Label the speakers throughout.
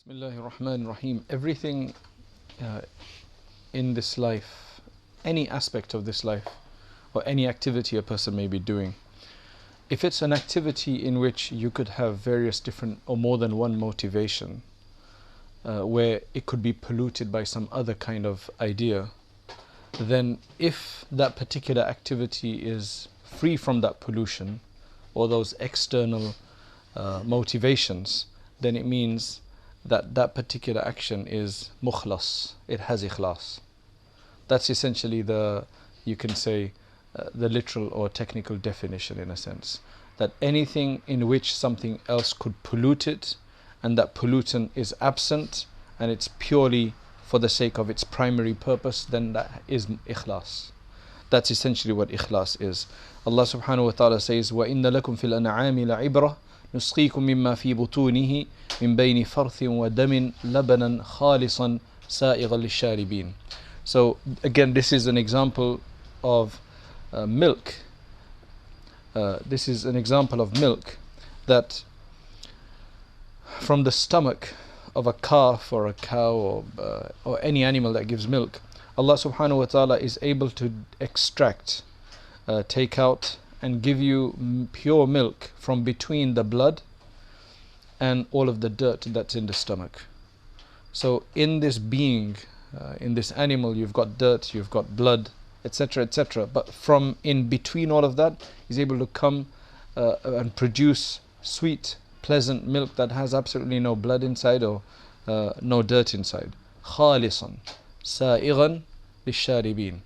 Speaker 1: Bismillahir-Rahmanir-Rahim. Everything in this life, any aspect of this life, or any activity a person may be doing, if it's an activity in which you could have various different or more than one motivation, where it could be polluted by some other kind of idea, then if that particular activity is free from that pollution or those external motivations, then it means that that particular action is mukhlas, it has ikhlas. That's essentially you can say, the literal or technical definition in a sense. That anything in which something else could pollute it, and that pollutant is absent, and it's purely for the sake of its primary purpose, then that is ikhlas. That's essentially what ikhlas is. Allah subhanahu wa ta'ala says, وَإِنَّ لَكُمْ فِي الْأَنْعَامِ لَعِبْرَةً نسقيكم مما في بطونه من بين فرث ودم لبنا خالصا سائغا للشاربين. So again, this is an example of milk. This is an example of milk that from the stomach of a calf or a cow or any animal that gives milk, Allah subhanahu wa ta'ala is able to extract, take out and give you pure milk from between the blood and all of the dirt that's in the stomach. So in this being, in this animal, you've got dirt, you've got blood, etc., etc. But from in between all of that, he's able to come and produce sweet, pleasant milk that has absolutely no blood inside or no dirt inside. خالصا سائغا للشاربين.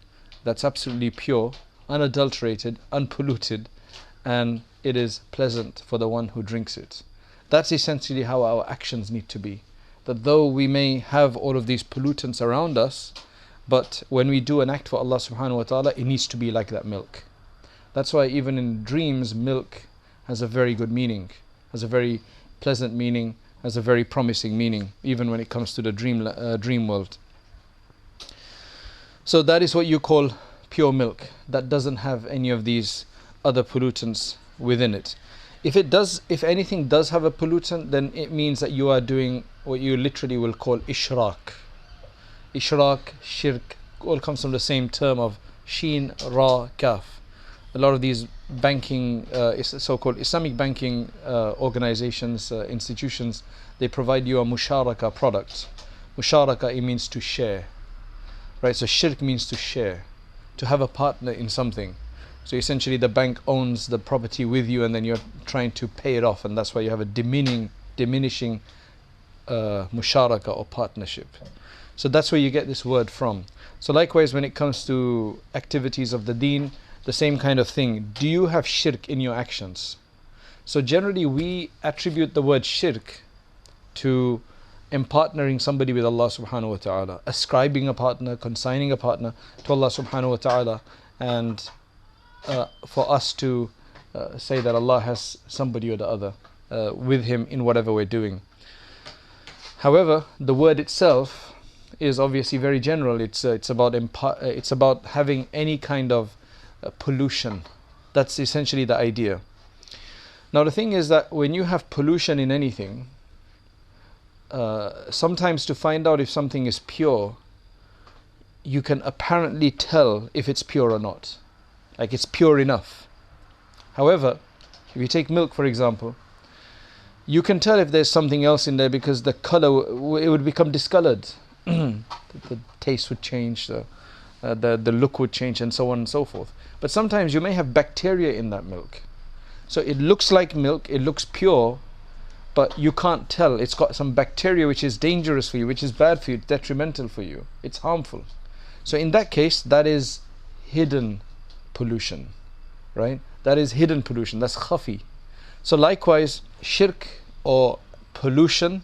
Speaker 1: That's absolutely pure, unadulterated, unpolluted, and it is pleasant for the one who drinks it. That's essentially how our actions need to be. That though we may have all of these pollutants around us, but when we do an act for Allah subhanahu wa ta'ala, it needs to be like that milk. That's why even in dreams, milk has a very good meaning, has a very pleasant meaning, has a very promising meaning, even when it comes to the dream world. So that is what you call pure milk, that doesn't have any of these other pollutants within it. If anything does have a pollutant, then it means that you are doing what you literally will call ishrak. Ishrak, shirk, all comes from the same term of sheen, ra, kaf. A lot of these banking, so-called Islamic banking organizations, institutions, they provide you a musharaka product. Musharaka, it means to share. Right, so shirk means to share, to have a partner in something. So essentially the bank owns the property with you and then you're trying to pay it off, and that's why you have a diminishing musharaka or partnership. So that's where you get this word from. So likewise, when it comes to activities of the deen, the same kind of thing. Do you have shirk in your actions? So generally we attribute the word shirk to partnering somebody with Allah subhanahu wa ta'ala, ascribing a partner, consigning a partner to Allah subhanahu wa ta'ala, and for us to say that Allah has somebody or the other with him in whatever we're doing. However, the word itself is obviously very general. It's about having any kind of pollution. That's essentially the idea. Now the thing is that when you have pollution in anything, sometimes to find out if something is pure, you can apparently tell if it's pure or not. Like it's pure enough. However, if you take milk for example, you can tell if there's something else in there because the color, it would become discolored. The taste would change, the look would change, and so on and so forth. But sometimes you may have bacteria in that milk. So it looks like milk, it looks pure, but you can't tell. It's got some bacteria which is dangerous for you, which is bad for you, detrimental for you, it's harmful. So in that case, that is hidden pollution, right? That is hidden pollution, that's khafi. So likewise, shirk or pollution,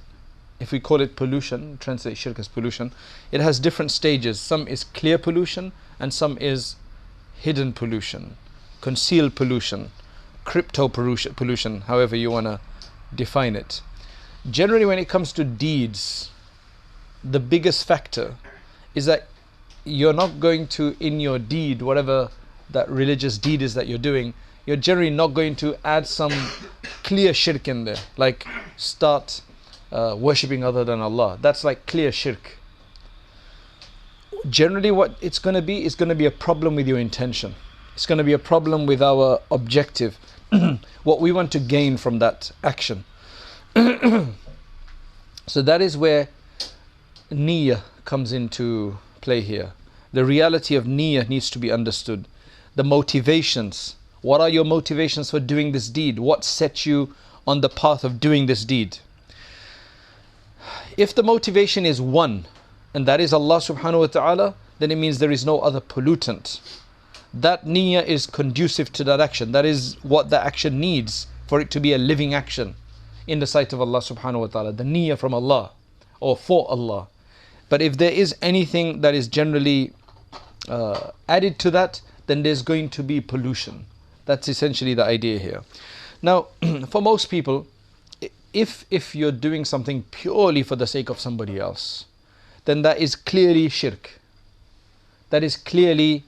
Speaker 1: if we call it pollution, translate shirk as pollution, it has different stages. Some is clear pollution and some is hidden pollution, concealed pollution, crypto pollution, however you want to define it. Generally, when it comes to deeds, the biggest factor is that you're not going to, in your deed, whatever that religious deed is that you're doing, you're generally not going to add some clear shirk in there, like start worshipping other than Allah. That's like clear shirk. Generally what it's going to be is going to be a problem with your intention. It's going to be a problem with our objective, what we want to gain from that action. So that is where niyyah comes into play here. The reality of niyyah needs to be understood. The motivations. What are your motivations for doing this deed? What sets you on the path of doing this deed? If the motivation is one, and that is Allah subhanahu wa ta'ala, then it means there is no other pollutant. That niyyah is conducive to that action. That is what the action needs for it to be a living action in the sight of Allah subhanahu wa ta'ala. The niyyah from Allah or for Allah. But if there is anything that is generally added to that, then there's going to be pollution. That's essentially the idea here. Now, for most people, if you're doing something purely for the sake of somebody else, then that is clearly shirk. That is clearly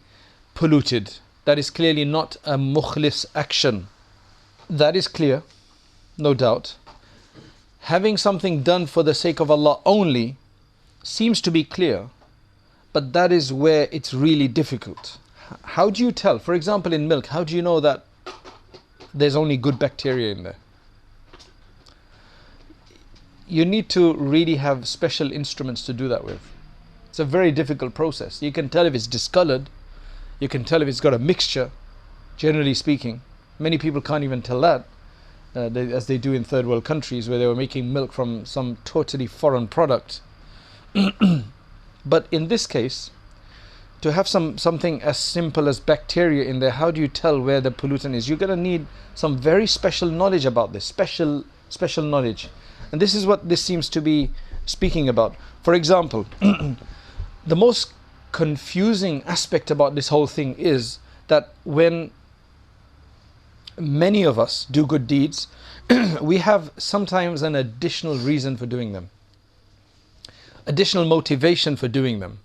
Speaker 1: polluted. That is clearly not a mukhlis action. That is clear, no doubt. Having something done for the sake of Allah only seems to be clear, but that is where it's really difficult. How do you tell? For example, in milk, how do you know that there's only good bacteria in there? You need to really have special instruments to do that with. It's a very difficult process. You can tell if it's discolored. You can tell if it's got a mixture, generally speaking. Many people can't even tell that, as they do in third world countries where they were making milk from some totally foreign product. But in this case, to have something as simple as bacteria in there, how do you tell where the pollutant is? You're going to need some very special knowledge about this, special knowledge. And this is what this seems to be speaking about. For example, the most confusing aspect about this whole thing is that when many of us do good deeds, we have sometimes an additional reason for doing them, additional motivation for doing them.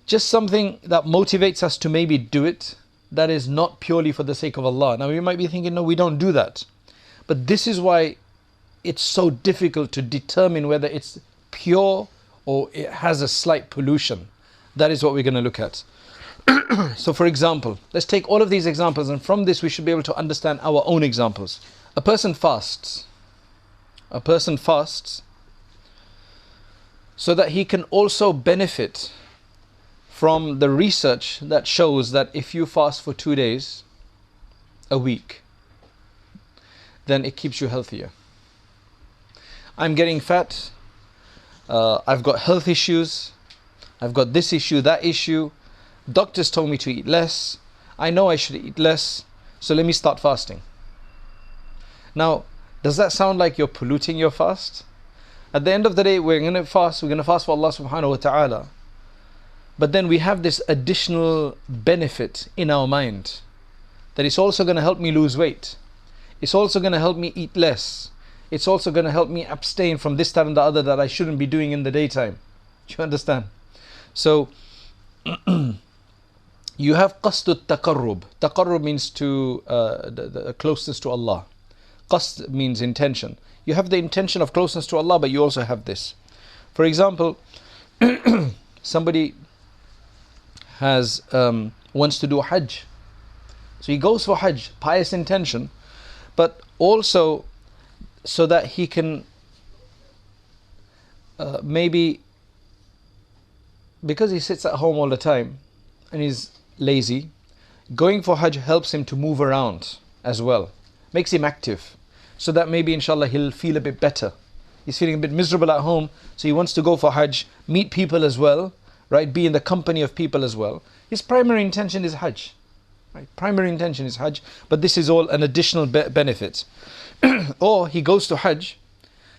Speaker 1: Just something that motivates us to maybe do it, that is not purely for the sake of Allah. Now you might be thinking, no, we don't do that. But this is why it's so difficult to determine whether it's pure or it has a slight pollution. That is what we're going to look at. So for example, let's take all of these examples, and from this we should be able to understand our own examples. A person fasts. A person fasts so that he can also benefit from the research that shows that if you fast for 2 days a week, then it keeps you healthier. I'm getting fat, I've got health issues, I've got this issue, that issue, doctors told me to eat less, I know I should eat less, so let me start fasting. Now, does that sound like you're polluting your fast? At the end of the day, we're going to fast for Allah subhanahu wa ta'ala. But then we have this additional benefit in our mind, that it's also going to help me lose weight. It's also going to help me eat less. It's also going to help me abstain from this, that and the other that I shouldn't be doing in the daytime. Do you understand? So, you have qasdut taqarrub. Taqarrub means to the closeness to Allah. Qasd means intention. You have the intention of closeness to Allah, but you also have this. For example, somebody has wants to do Hajj. So he goes for Hajj, pious intention, but also so that he can maybe, because he sits at home all the time and he's lazy, going for Hajj helps him to move around as well, makes him active, so that maybe inshallah he'll feel a bit better. He's feeling a bit miserable at home, so he wants to go for Hajj, meet people as well, right? Be in the company of people as well. His primary intention is Hajj, right? Primary intention is Hajj, but this is all an additional benefit. Or he goes to Hajj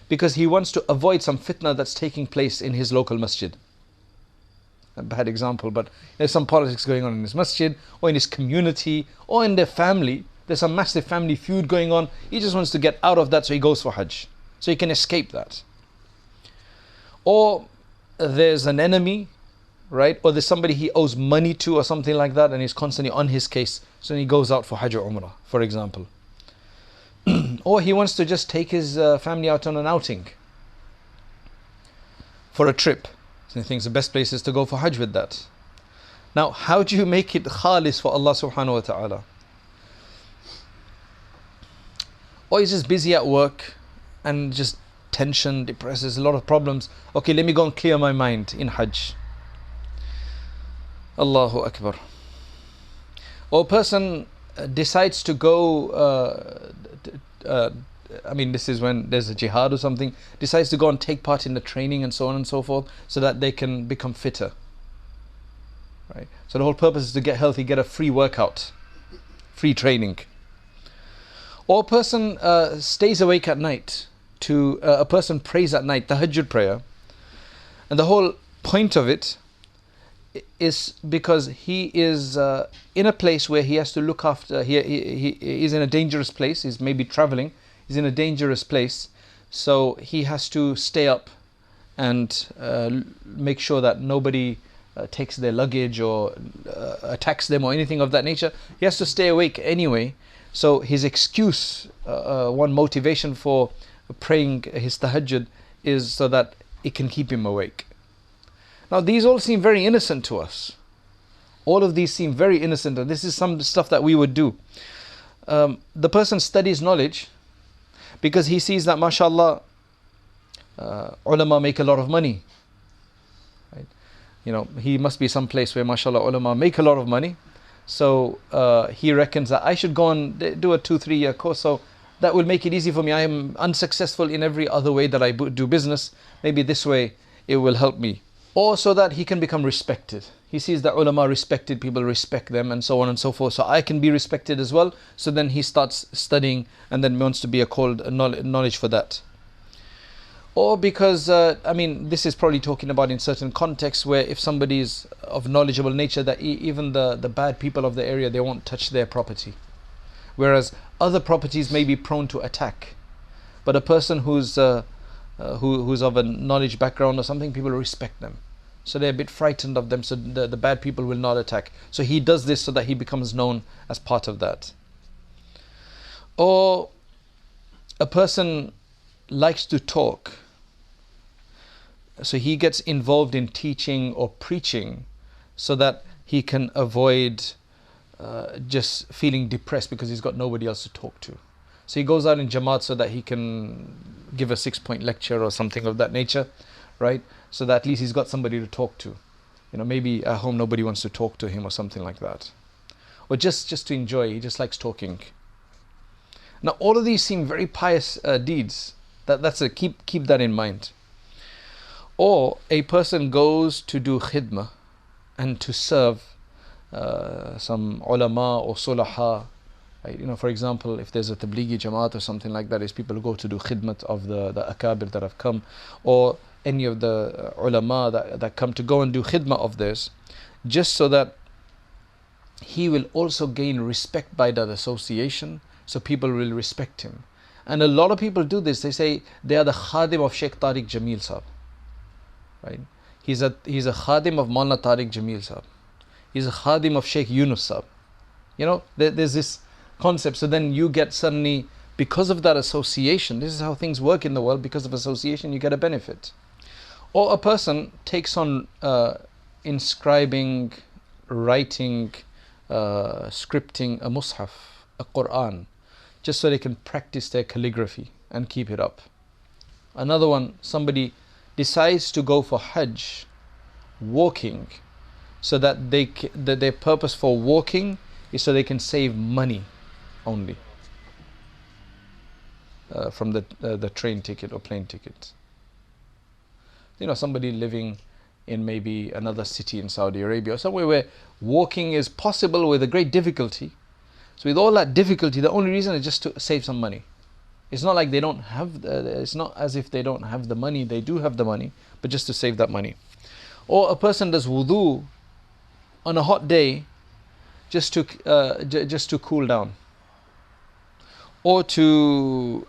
Speaker 1: because he wants to avoid some fitna that's taking place in his local masjid. A bad example, but there's some politics going on in his masjid, or in his community, or in their family. There's some massive family feud going on. He just wants to get out of that, so he goes for Hajj, so he can escape that. Or there's an enemy, right? Or there's somebody he owes money to or something like that, and he's constantly on his case, so he goes out for Hajj or Umrah, for example. Or he wants to just take his family out on an outing, for a trip. So he thinks the best place is to go for Hajj with that. Now, how do you make it khalis for Allah subhanahu wa ta'ala? Or he's just busy at work and just tension, depressed, there's a lot of problems. Okay, let me go and clear my mind in Hajj. Allahu Akbar. Or a person decides to go, this is when there's a jihad or something, decides to go and take part in the training and so on and so forth, so that they can become fitter. Right? So the whole purpose is to get healthy, get a free workout, free training. Or a person stays awake at night, a person prays at night, tahajjud prayer, and the whole point of it is because he is in a place where he has to look after, he is in a dangerous place, he's maybe traveling, he's in a dangerous place, so he has to stay up and make sure that nobody takes their luggage or attacks them or anything of that nature. He has to stay awake anyway, so his excuse, one motivation for praying his tahajjud is so that it can keep him awake. Now these all seem very innocent to us. All of these seem very innocent, and this is some stuff that we would do. The person studies knowledge because he sees that, mashallah, ulama make a lot of money. Right? You know, he must be some place where, mashallah, ulama make a lot of money. So he reckons that I should go and do a 2-3 year course, so that will make it easy for me. I am unsuccessful in every other way that I do business. Maybe this way it will help me. Or so that he can become respected. He sees that ulama respected, people respect them, and so on and so forth. So I can be respected as well. So then he starts studying and then wants to be called knowledge for that. Or because, this is probably talking about in certain contexts where if somebody is of knowledgeable nature, that even the bad people of the area, they won't touch their property. Whereas other properties may be prone to attack. But a person who's of a knowledge background or something, people respect them. So they're a bit frightened of them, so the bad people will not attack. So he does this so that he becomes known as part of that. Or a person likes to talk, so he gets involved in teaching or preaching so that he can avoid just feeling depressed because he's got nobody else to talk to. So he goes out in Jamaat so that he can give a 6-point lecture or something of that nature, right? So that at least he's got somebody to talk to. You know, maybe at home nobody wants to talk to him or something like that. Or just to enjoy, he just likes talking. Now all of these seem very pious deeds. Keep that in mind. Or a person goes to do khidmah and to serve some ulama or sulaha. You know, for example, if there's a tablighi jamaat or something like that, is people who go to do khidmat of the akabir that have come, or any of the ulama that come to go and do khidmah of this, just so that he will also gain respect by that association, so people will respect him. And a lot of people do this. They say they are the khadim of Sheikh Tariq Jamil Sahab. Right? He's a khadim of Maulana Tariq Jamil Sahab. He's a khadim of Sheikh Yunus Sahab. You know, there's this concept. So then you get suddenly, because of that association, this is how things work in the world, because of association you get a benefit. Or a person takes on inscribing, writing, scripting a mushaf, a Quran, just so they can practice their calligraphy and keep it up. Another one, somebody decides to go for Hajj, walking, so that their purpose for walking is so they can save money only from the train ticket or plane ticket. You know, somebody living in maybe another city in Saudi Arabia or somewhere where walking is possible with a great difficulty. So with all that difficulty, the only reason is just to save some money. It's not like they don't have, it's not as if they don't have the money, they do have the money, but just to save that money. Or a person does wudu on a hot day just to cool down. Or to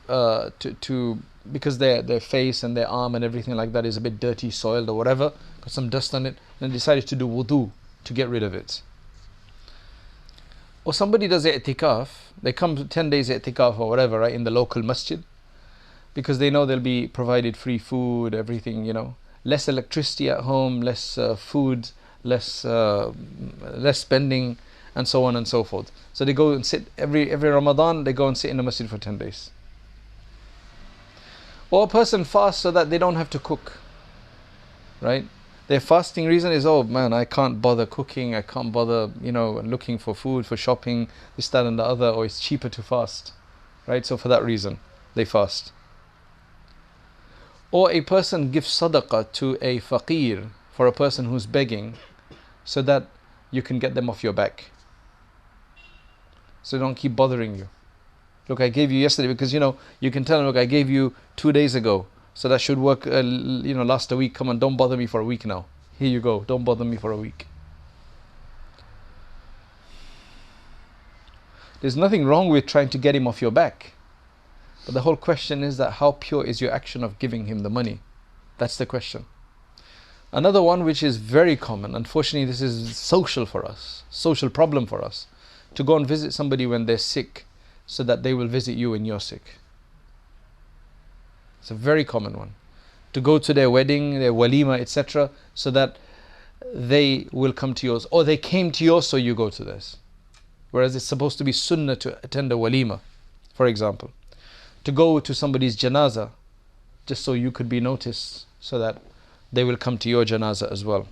Speaker 1: because their face and their arm and everything like that is a bit dirty, soiled or whatever, got some dust on it, and decided to do wudu to get rid of it. Or somebody does i'tikaf, they come to 10 days i'tikaf or whatever, right, in the local masjid, because they know they'll be provided free food, everything, you know, less electricity at home, less food, less spending, and so on and so forth. So they go and sit every Ramadan, they go and sit in the masjid for 10 days. Or a person fasts so that they don't have to cook, right? Their fasting reason is, oh man, I can't bother cooking, I can't bother, looking for food, for shopping, this, that and the other, or it's cheaper to fast, right? So for that reason, they fast. Or a person gives sadaqah to a faqir, for a person who's begging, so that you can get them off your back. So they don't keep bothering you. Look, I gave you yesterday, because you can tell them, look, I gave you 2 days ago, so that should work, last a week. Come on, don't bother me for a week now. Here you go, don't bother me for a week. There's nothing wrong with trying to get him off your back. But the whole question is that how pure is your action of giving him the money? That's the question. Another one which is very common, unfortunately this is social for us, social problem for us, to go and visit somebody when they're sick so that they will visit you when you're sick. It's a very common one. To go to their wedding, their walima, etc., so that they will come to yours, or they came to yours so you go to theirs. Whereas it's supposed to be sunnah to attend a walima, for example. To go to somebody's janazah, just so you could be noticed, so that they will come to your janazah as well.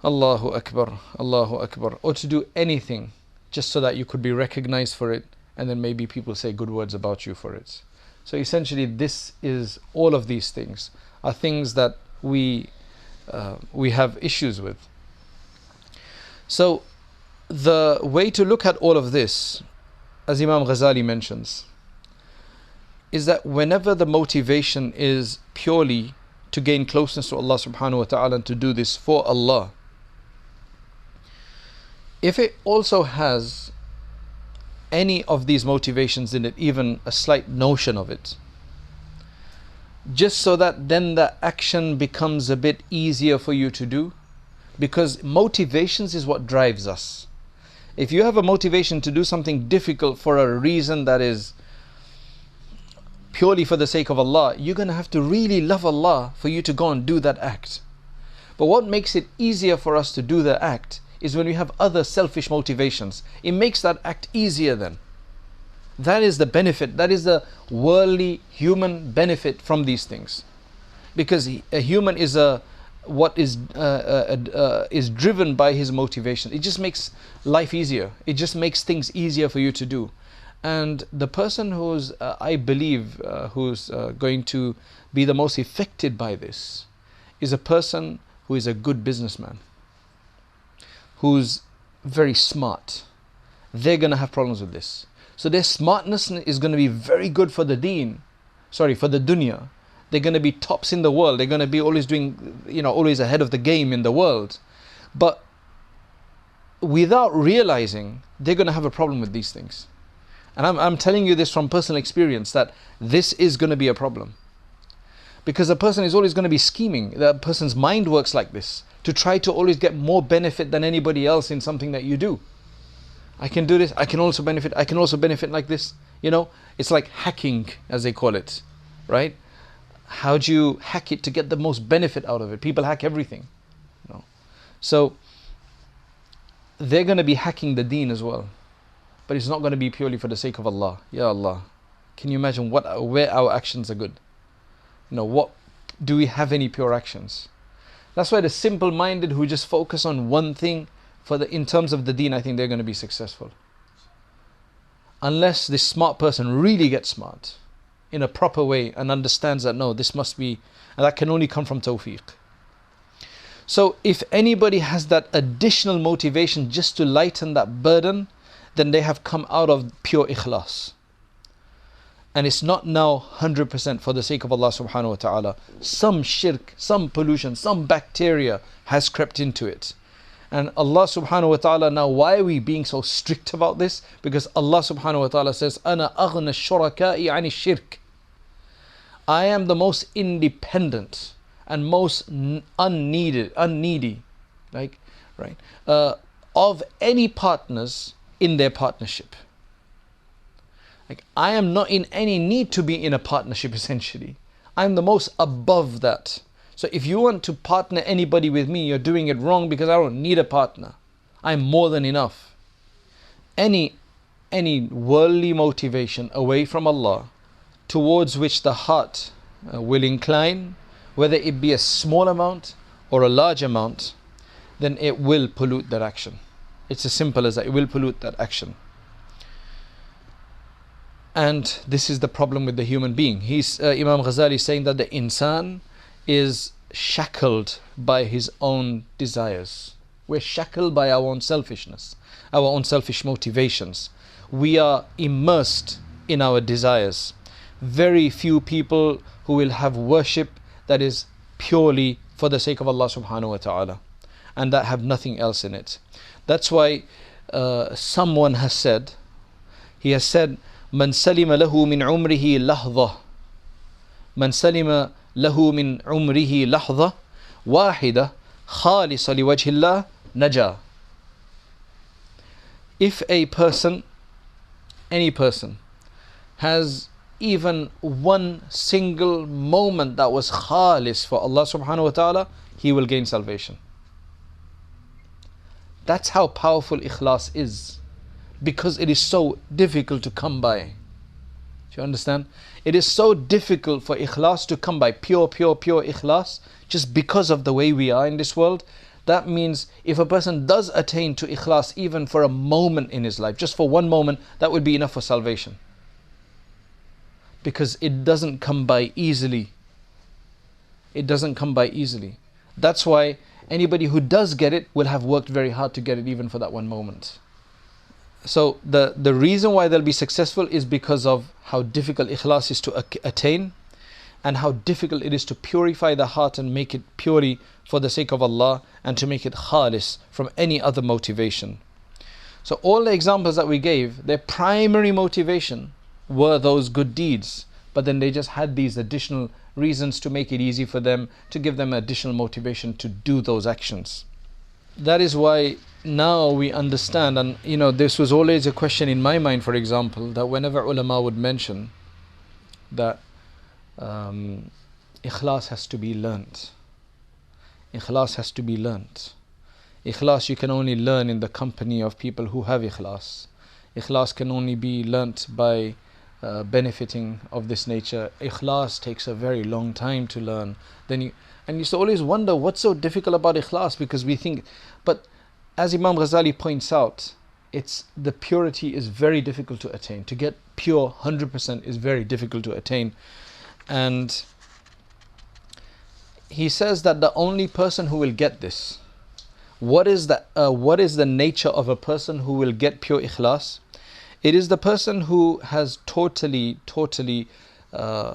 Speaker 1: Allahu Akbar, Allahu Akbar. Or to do anything, just so that you could be recognized for it, and then maybe people say good words about you for it. So essentially all of these things are things that we have issues with. So the way to look at all of this, as Imam Ghazali mentions, is that whenever the motivation is purely to gain closeness to Allah subhanahu wa ta'ala and to do this for Allah, if it also has any of these motivations in it, even a slight notion of it, just so that then the action becomes a bit easier for you to do, because motivations is what drives us. If you have a motivation to do something difficult for a reason that is purely for the sake of Allah, you're going to have to really love Allah for you to go and do that act. But what makes it easier for us to do the act is when we have other selfish motivations. It makes that act easier then. That is the benefit, that is the worldly human benefit from these things. Because a human is is driven by his motivation. It just makes life easier. It just makes things easier for you to do. And the person who's, I believe, who's going to be the most affected by this is a person who is a good businessman, who's very smart. They're going to have problems with this. So their smartness is going to be very good for the for the dunya. They're going to be tops in the world. They're going to be always doing, always ahead of the game in the world. But without realizing, they're going to have a problem with these things. And I'm telling you this from personal experience, that this is going to be a problem. Because a person is always going to be scheming. That person's mind works like this, to try to always get more benefit than anybody else in something that you do. I can do this, I can also benefit like this. It's like hacking, as they call it, right? How do you hack it to get the most benefit out of it? People hack everything. So they're going to be hacking the deen as well. But it's not going to be purely for the sake of Allah. Ya Allah, can you imagine where our actions are good? What do we have any pure actions? That's why the simple-minded who just focus on one thing in terms of the deen, I think they're going to be successful. Unless this smart person really gets smart in a proper way and understands that no, this must be, and that can only come from tawfiq. So if anybody has that additional motivation just to lighten that burden, then they have come out of pure ikhlas. And it's not now 100% for the sake of Allah subhanahu wa ta'ala. Some shirk, some pollution, some bacteria has crept into it. And Allah subhanahu wa ta'ala, now why are we being so strict about this? Because Allah subhanahu wa ta'ala says, أَنَا أَغْنَى الشُّرَكَاءِ عَنِ الشِّرْكِ. I am the most independent and most unneedy, of any partners in their partnership. I am not in any need to be in a partnership, essentially. I am the most above that. So if you want to partner anybody with me, you're doing it wrong, because I don't need a partner. I'm more than enough. Any worldly motivation away from Allah, towards which the heart will incline, whether it be a small amount or a large amount, then it will pollute that action. It's as simple as that. It will pollute that action. And this is the problem with the human being. Imam Ghazali is saying that the insan is shackled by his own desires. We're shackled by our own selfishness, our own selfish motivations. We are immersed in our desires. Very few people who will have worship that is purely for the sake of Allah subhanahu wa ta'ala, and that have nothing else in it. That's why someone has said, he has said, Man salima lahu min umrihi lahdha, Man salima lahu min umrihi lahdha wahida khalisa liwajhillah naja. If a person, any person, has even one single moment that was khalis for Allah subhanahu wa ta'ala, he will gain salvation. That's how powerful ikhlas is, because it is so difficult to come by. Do you understand? It is so difficult for ikhlas to come by, pure ikhlas, just because of the way we are in this world. That means if a person does attain to ikhlas even for a moment in his life, just for one moment, that would be enough for salvation. Because it doesn't come by easily. It doesn't come by easily. That's why anybody who does get it will have worked very hard to get it, even for that one moment. So the reason why they'll be successful is because of how difficult ikhlas is to attain, and how difficult it is to purify the heart and make it purely for the sake of Allah, and to make it khalis from any other motivation. So all the examples that we gave, their primary motivation were those good deeds, but then they just had these additional reasons to make it easy for them, to give them additional motivation to do those actions. That is why now we understand, and this was always a question in my mind, for example, that whenever ulama would mention that ikhlas has to be learnt. Ikhlas has to be learnt. Ikhlas you can only learn in the company of people who have ikhlas. Ikhlas can only be learnt by benefiting of this nature. Ikhlas takes a very long time to learn. And you used to always wonder what's so difficult about ikhlas, because we think, but as Imam Ghazali points out, the purity is very difficult to attain. To get pure 100% is very difficult to attain. And he says that the only person who will get this, what is the nature of a person who will get pure ikhlas? It is the person who has totally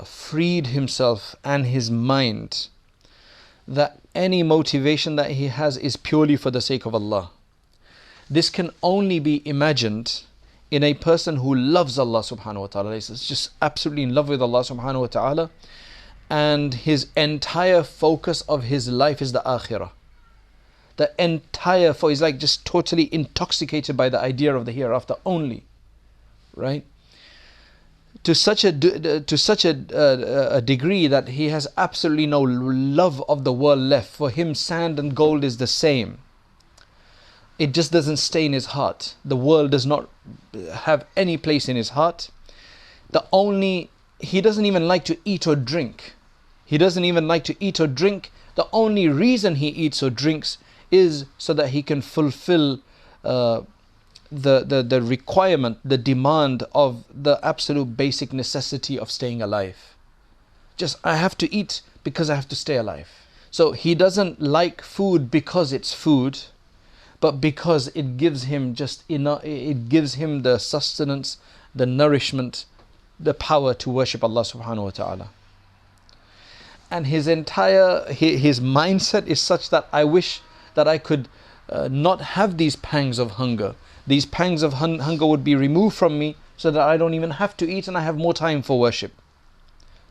Speaker 1: freed himself and his mind, that any motivation that he has is purely for the sake of Allah. This can only be imagined in a person who loves Allah subhanahu wa ta'ala. He's just absolutely in love with Allah subhanahu wa ta'ala, and his entire focus of his life is the akhirah. He's like just totally intoxicated by the idea of the hereafter only, right? To such a degree that he has absolutely no love of the world left. For him, sand and gold is the same. It just doesn't stay in his heart. The world does not have any place in his heart. He doesn't even like to eat or drink. The only reason he eats or drinks is so that he can fulfill the requirement, the demand of the absolute basic necessity of staying alive. Just, I have to eat because I have to stay alive. So he doesn't like food because it's food, but because it gives him just enough, it gives him the sustenance, the nourishment, the power to worship Allah subhanahu wa ta'ala. And his mindset is such that I wish that I could not have these pangs of hunger. These pangs of hunger would be removed from me, so that I don't even have to eat and I have more time for worship.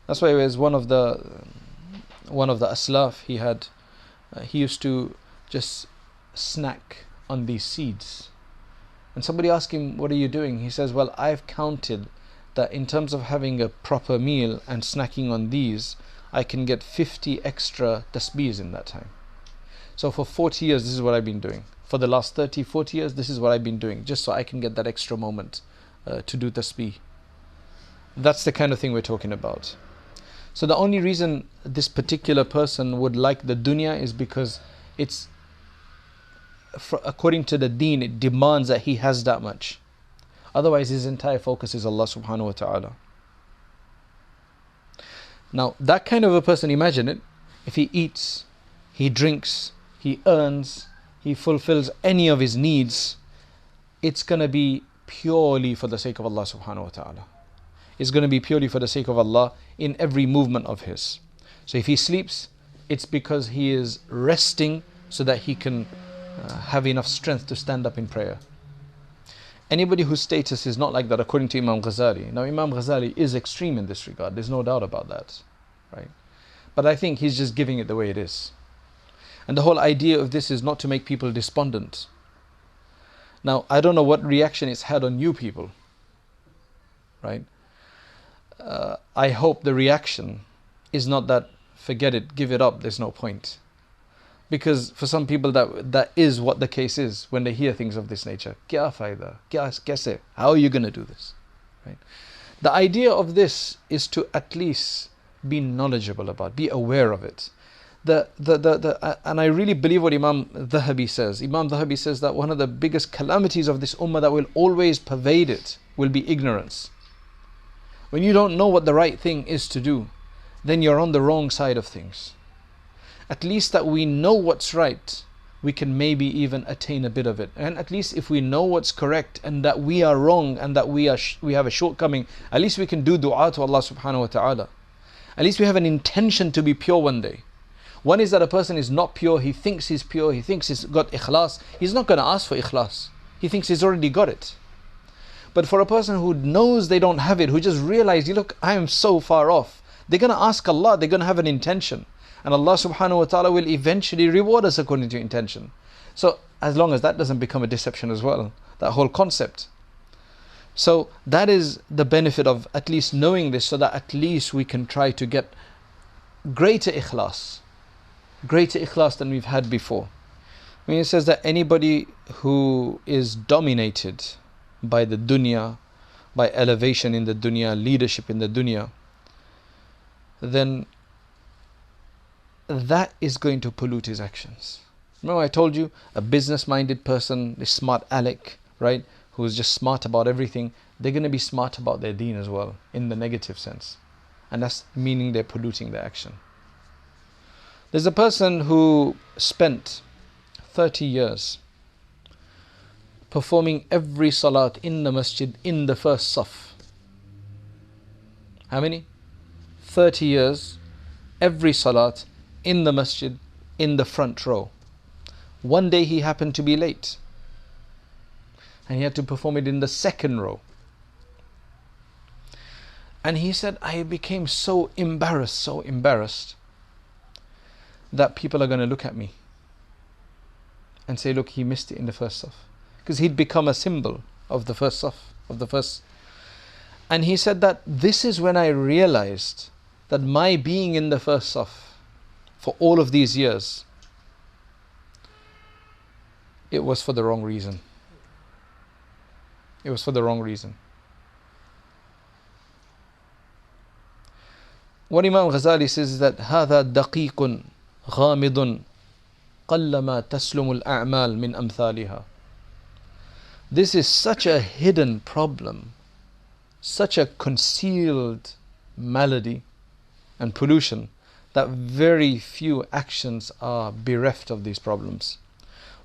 Speaker 1: That's why it was one of the aslaf, he used to just snack on these seeds. And somebody asked him, what are you doing? He says, well, I've counted that in terms of having a proper meal and snacking on these, I can get 50 extra tasbeehs in that time. So for 40 years, this is what I've been doing. For the last 30, 40 years, this is what I've been doing, just so I can get that extra moment to do tasbeeh. That's the kind of thing we're talking about. So the only reason this particular person would like the dunya is because it's, according to the deen, it demands that he has that much. Otherwise, his entire focus is Allah subhanahu wa ta'ala. Now, that kind of a person, imagine it, if he eats, he drinks, he earns, he fulfills any of his needs, it's going to be purely for the sake of Allah subhanahu wa ta'ala. It's going to be purely for the sake of Allah in every movement of his. So if he sleeps, it's because he is resting so that he can have enough strength to stand up in prayer. Anybody whose status is not like that, according to Imam Ghazali. Now, Imam Ghazali is extreme in this regard. There's no doubt about that, right? But I think he's just giving it the way it is. And the whole idea of this is not to make people despondent. Now, I don't know what reaction it's had on you people, right? I hope the reaction is not that, forget it, give it up, there's no point. Because for some people that is what the case is when they hear things of this nature. Kya fayda? Kaise? How are you going to do this? Right? The idea of this is to at least be knowledgeable about, be aware of it. And I really believe what Imam Dhahabi says. Imam Dhahabi says that one of the biggest calamities of this ummah that will always pervade it will be ignorance. When you don't know what the right thing is to do, then you're on the wrong side of things. At least that we know what's right, we can maybe even attain a bit of it. And at least if we know what's correct and that we are wrong and that we have a shortcoming, at least we can do dua to Allah subhanahu wa ta'ala. At least we have an intention to be pure one day. One is that a person is not pure, he thinks he's pure, he thinks he's got ikhlas. He's not going to ask for ikhlas. He thinks he's already got it. But for a person who knows they don't have it, who just realized, look, I am so far off, they're going to ask Allah, they're going to have an intention. And Allah subhanahu wa ta'ala will eventually reward us according to intention. So as long as that doesn't become a deception as well, that whole concept. So that is the benefit of at least knowing this, so that at least we can try to get greater ikhlas than we've had before. I mean, it says that anybody who is dominated by the dunya, by elevation in the dunya, leadership in the dunya, then that is going to pollute his actions. Remember I told you, a business-minded person, this smart aleck, right, who's just smart about everything, they're going to be smart about their deen as well, in the negative sense. And that's meaning they're polluting their action. There's a person who spent 30 years performing every salat in the masjid in the first saf. How many? 30 years, every salat in the masjid in the front row. One day he happened to be late and he had to perform it in the second row. And he said, I became so embarrassed that people are going to look at me and say, look, he missed it in the first saf. Because he'd become a symbol of the first saf, of the first. And he said that this is when I realized that my being in the first saf for all of these years, it was for the wrong reason. It was for the wrong reason. What Imam Ghazali says is that هذا دقيق غامض قلما تسلم الأعمال من أمثالها. This is such a hidden problem, such a concealed malady and pollution, that very few actions are bereft of these problems.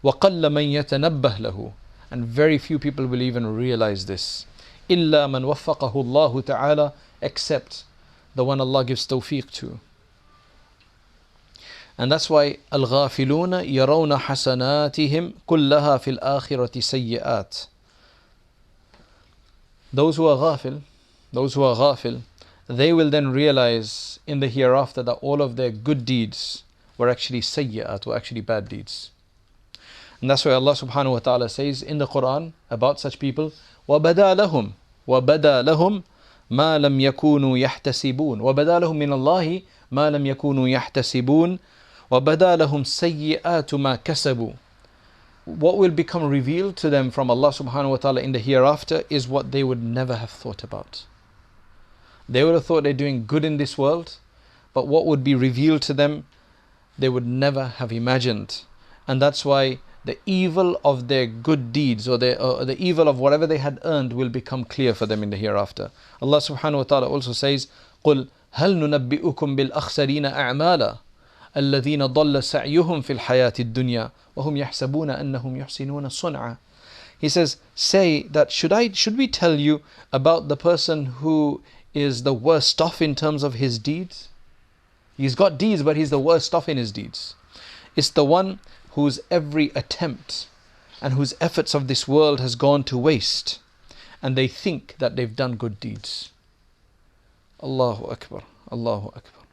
Speaker 1: وَقَلَّ مَنْ يَتَنَبَّهْ لَهُ. And very few people will even realize this. إِلَّا مَنْ وَفَّقَهُ اللَّهُ تَعَالَى. Except the one Allah gives tawfiq to. And that's why الغافلون يرون حسناتهم كلها في الآخرة سيئات. Those who are ghafil, they will then realize in the hereafter that all of their good deeds were actually sayyi'at, were actually bad deeds. And that's why Allah subhanahu wa ta'ala says in the Quran about such people, وَبَدَى لَهُمْ مَا لَمْ يَكُونُوا يَحْتَسِبُونَ وَبَدَى لَهُمْ مِنَ اللَّهِ ما لم يكونوا يحتسبون وبدا لهم سيئات ما كسبوا. What will become revealed to them from Allah subhanahu wa ta'ala in the hereafter is what they would never have thought about. They would have thought they're doing good in this world, but what would be revealed to them, they would never have imagined. And that's why the evil of their good deeds or the evil of whatever they had earned will become clear for them in the hereafter. Allah subhanahu wa ta'ala also says, قُلْ هَلْ نُنَبِّئُكُمْ بِالْأَخْسَرِينَ أَعْمَالًا الَّذِينَ ضَلَّ سَعْيُهُمْ فِي الْحَيَاةِ الدُّنْيَا وَهُمْ يَحْسَبُونَ أَنَّهُمْ يُحْسِنُونَ صُنْعًا. He says, say that should we tell you about the person who is the worst off in terms of his deeds? He's got deeds, but he's the worst off in his deeds. It's the one whose every attempt and whose efforts of this world has gone to waste, and they think that they've done good deeds. Allahu Akbar, Allahu Akbar.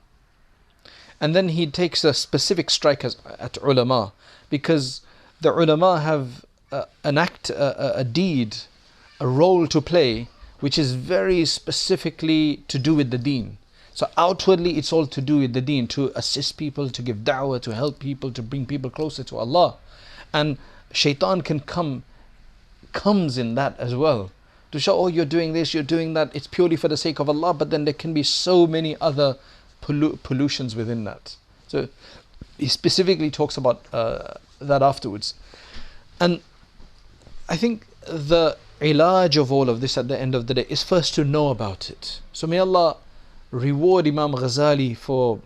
Speaker 1: And then he takes a specific strike at ulama, because the ulama have a deed, a role to play, which is very specifically to do with the deen. So outwardly it's all to do with the deen, to assist people, to give da'wah, to help people, to bring people closer to Allah. And shaitan comes in that as well, to show, oh, you're doing this, you're doing that, it's purely for the sake of Allah, but then there can be so many other pollutions within that. So he specifically talks about that afterwards. And I think the ilaj of all of this at the end of the day is first to know about it. So may Allah reward Imam Ghazali for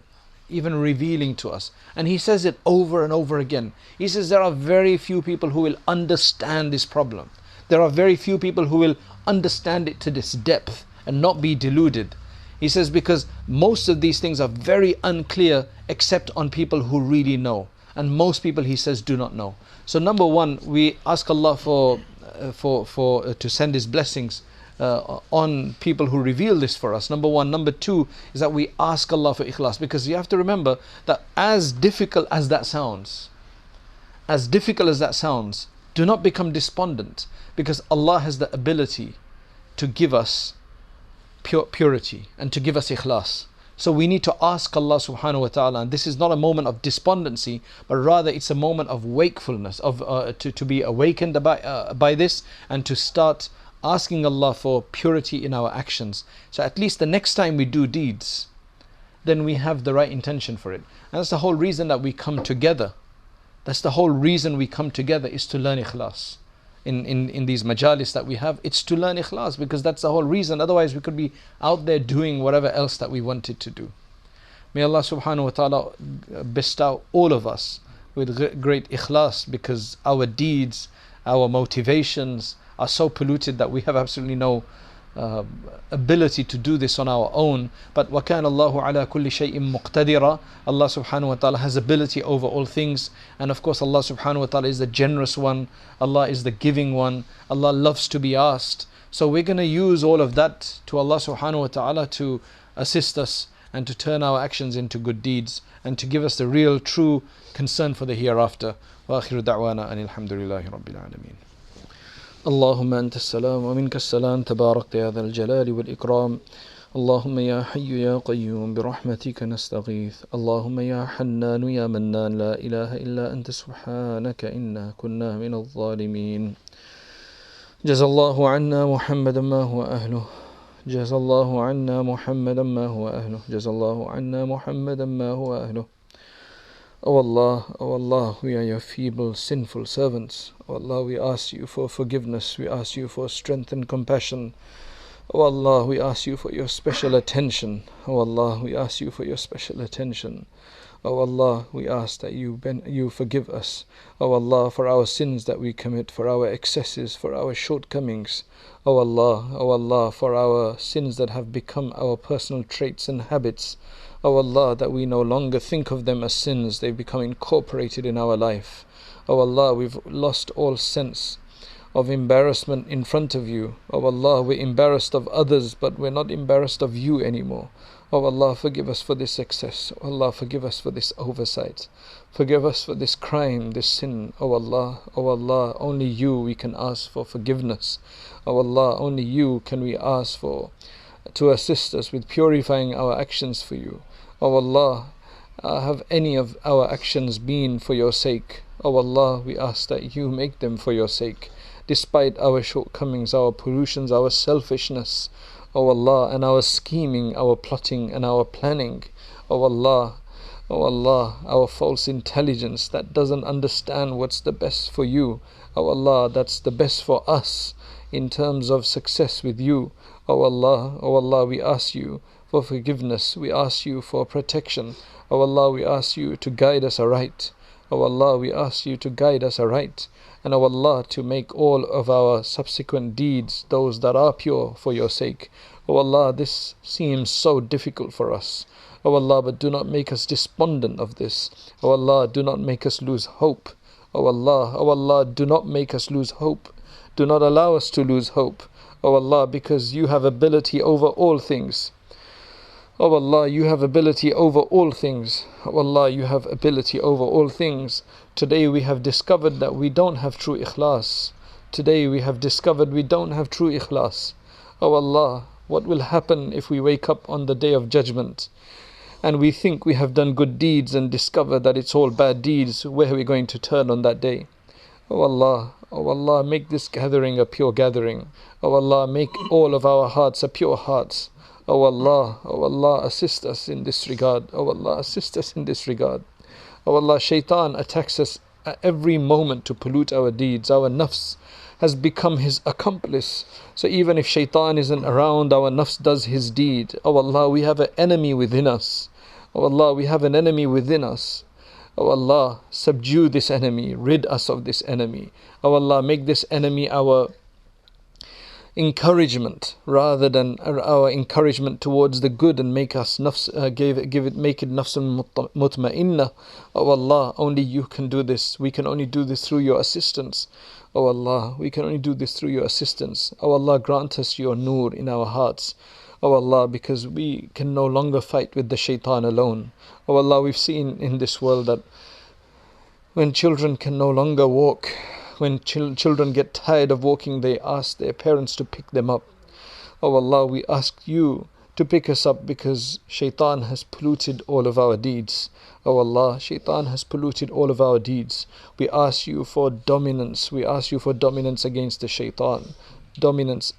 Speaker 1: even revealing to us. And he says it over and over again. He says there are very few people who will understand this problem. There are very few people who will understand it to this depth and not be deluded. He says because most of these things are very unclear except on people who really know. And most people, he says, do not know. So number one, we ask Allah to send His blessings on people who reveal this for us. Number one. Number two is that we ask Allah for ikhlas, because you have to remember that as difficult as that sounds, do not become despondent, because Allah has the ability to give us purity and to give us ikhlas. So we need to ask Allah subhanahu wa ta'ala, and this is not a moment of despondency, but rather it's a moment of wakefulness, to be awakened by this, and to start asking Allah for purity in our actions. So at least the next time we do deeds, then we have the right intention for it. And that's the whole reason that we come together. That's the whole reason we come together, is to learn ikhlas. In these majalis that we have, it's to learn ikhlas, because that's the whole reason. Otherwise we could be out there doing whatever else that we wanted to do. May Allah subhanahu wa ta'ala bestow all of us with great ikhlas, because our deeds, our motivations are so polluted that we have absolutely no ability to do this on our own. But وَكَانَ اللَّهُ عَلَى كُلِّ شَيْءٍ مُقْتَدِرًا. Allah subhanahu wa ta'ala has ability over all things. And of course Allah subhanahu wa ta'ala is the generous one. Allah is the giving one. Allah loves to be asked. So we're going to use all of that to Allah subhanahu wa ta'ala to assist us and to turn our actions into good deeds and to give us the real true concern for the hereafter. وآخر دعوانا أن الحمد لله رب العالمين. اللهم أنت السلام ومنك السلام تباركت يا ذا الجلال والإكرام. اللهم يا حي يا قيوم برحمتك نستغيث. اللهم يا حنان يا منان لا إله إلا أنت سبحانك إنا كنا من الظالمين. جزا الله عنا محمدا ما هو أهله. جزا الله عنا محمدا ما هو أهله. جزا الله عنا محمدا ما هو أهله. O Allah, we are your feeble, sinful servants. O Allah, we ask you for forgiveness. We ask you for strength and compassion. O Allah, we ask you for your special attention. O Allah, we ask you for your special attention. O Allah, we ask that you forgive us. O Allah, for our sins that we commit, for our excesses, for our shortcomings. O Allah, for our sins that have become our personal traits and habits. O Allah, that we no longer think of them as sins, they've become incorporated in our life. O Allah, we've lost all sense of embarrassment in front of you. O Allah, we're embarrassed of others, but we're not embarrassed of you anymore. O Allah, forgive us for this excess. O Allah, forgive us for this oversight. Forgive us for this crime, this sin. O Allah, only you we can ask for forgiveness. O Allah, only you can we ask for to assist us with purifying our actions for you. O Allah, have any of our actions been for your sake? O Allah, we ask that you make them for your sake, despite our shortcomings, our pollutions, our selfishness, O Allah, and our scheming, our plotting and our planning. O Allah, our false intelligence that doesn't understand what's the best for you. O Allah, that's the best for us in terms of success with you. O Allah, we ask you for forgiveness, we ask you for protection. O Allah, we ask you to guide us aright. O Allah, we ask you to guide us aright. And O Allah, to make all of our subsequent deeds, those that are pure, for your sake. O Allah, this seems so difficult for us. O Allah, but do not make us despondent of this. O Allah, do not make us lose hope. O Allah, do not make us lose hope. Do not allow us to lose hope. O Allah, because you have ability over all things. O Allah, you have ability over all things. O Allah, you have ability over all things. Today we have discovered that we don't have true ikhlas. Today we have discovered we don't have true ikhlas. O Allah, what will happen if we wake up on the day of judgment and we think we have done good deeds and discover that it's all bad deeds? Where are we going to turn on that day? O Allah, make this gathering a pure gathering. O Allah, make all of our hearts a pure hearts. O Allah, assist us in this regard. O Allah, assist us in this regard. O Allah, shaitan attacks us at every moment to pollute our deeds. Our nafs has become his accomplice. So even if shaitan isn't around, our nafs does his deed. O Allah, we have an enemy within us. O Allah, we have an enemy within us. O Allah, subdue this enemy, rid us of this enemy. O Allah, make this enemy our encouragement rather than our encouragement towards the good, and make us make it nafsun mutma'inna. O Allah, only you can do this. We can only do this through your assistance. O Allah, we can only do this through your assistance. O Allah, grant us your nur in our hearts. O Allah, because we can no longer fight with the shaitan alone. O Allah, we've seen in this world that when children can no longer walk, when children get tired of walking, they ask their parents to pick them up. O Allah, we ask you to pick us up, because shaitan has polluted all of our deeds. O Allah, shaitan has polluted all of our deeds. We ask you for dominance. We ask you for dominance against the shaitan. Dominance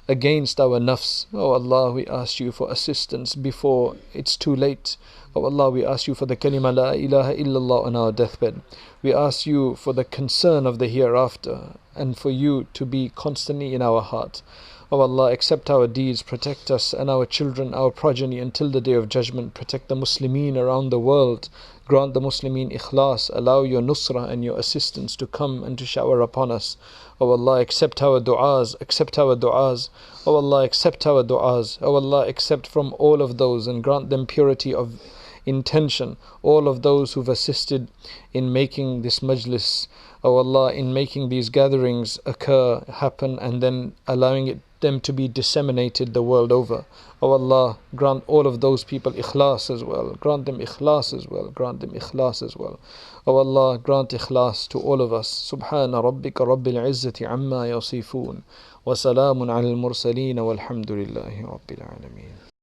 Speaker 1: against our nafs. O Allah, we ask you for assistance before it's too late. O Allah, we ask you for the kalima la ilaha illallah on our deathbed. We ask you for the concern of the hereafter, and for you to be constantly in our heart. O Allah, accept our deeds, protect us and our children, our progeny until the day of judgment. Protect the Muslimin around the world. Grant the Muslimin ikhlas. Allow your nusrah and your assistance to come and to shower upon us. O Allah, accept our du'as, accept our du'as. O Allah, accept our du'as. O Allah, accept from all of those and grant them purity of intention. All of those who've assisted in making this majlis, O Allah, in making these gatherings occur, happen, and then allowing them to be disseminated the world over. O Allah, grant all of those people ikhlas as well. Grant them ikhlas as well. Grant them ikhlas as well. O Allah, grant ikhlas to all of us. Subhana rabbika rabbil izzati amma yasifoon. Wa salamun ala al-mursaleen walhamdulillahi rabbil alameen.